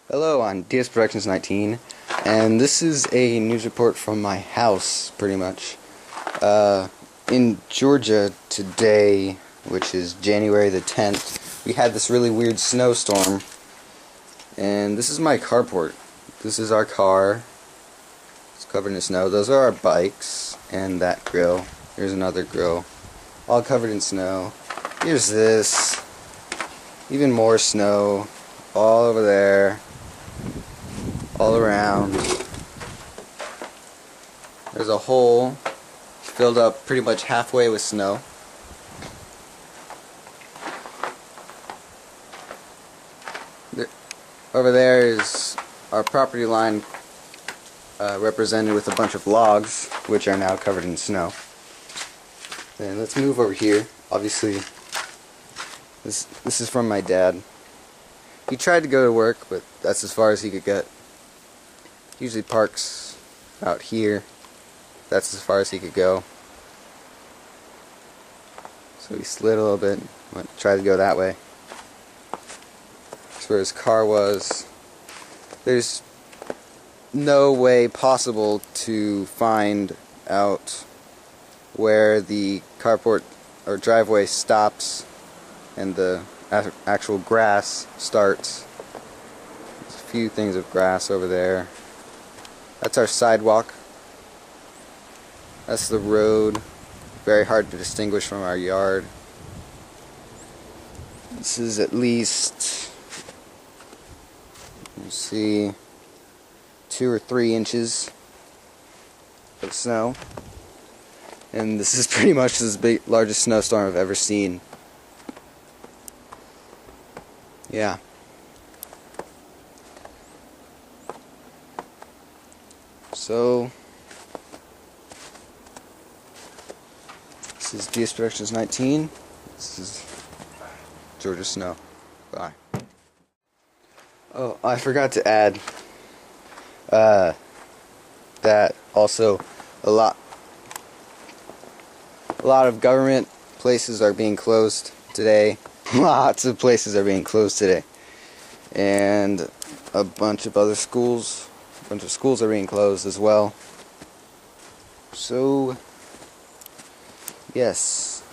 Hello, I'm DS Productions 19, and this is a news report from my house, pretty much. In Georgia today, which is January the 10th, we had this really weird snowstorm, and this is my carport. This is our car. It's covered in snow. Those are our bikes, and that grill. Here's another grill, all covered in snow. Here's this. Even more snow, all over there. All around. There's a hole filled up pretty much halfway with snow. Over there is our property line, represented with a bunch of logs, which are now covered in snow. And let's move over here. Obviously, this is from my dad. He tried to go to work, but that's as far as he could get. He usually parks out here. That's as far as he could go. So he slid a little bit, tried to go that way. That's where his car was. There's no way possible to find out where the carport or driveway stops and the actual grass starts. There's a few things of grass over there. That's our sidewalk. That's the road. Very hard to distinguish from our yard. This is at least, let's see, 2 or 3 inches of snow. And this is pretty much the largest snowstorm I've ever seen. Yeah. So, this is DS Productions 19. This is Georgia Snow. Bye. Oh, I forgot to add that also a lot of government places are being closed today. Lots of places are being closed today. And a bunch of other schools. A bunch of schools are being closed as well. So, yes.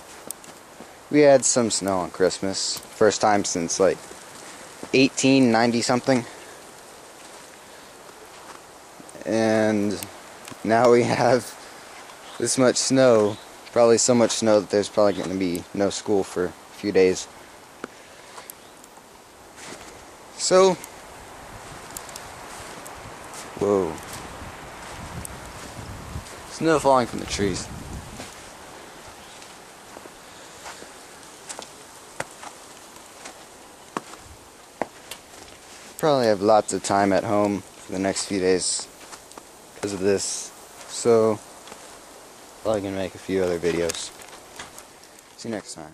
We had some snow on Christmas. First time since like 1890 something. And now we have this much snow. Probably so much snow that there's probably going to be no school for a few days. So, whoa. Snow falling from the trees. Probably have lots of time at home for the next few days because of this. So, probably gonna make a few other videos. See you next time.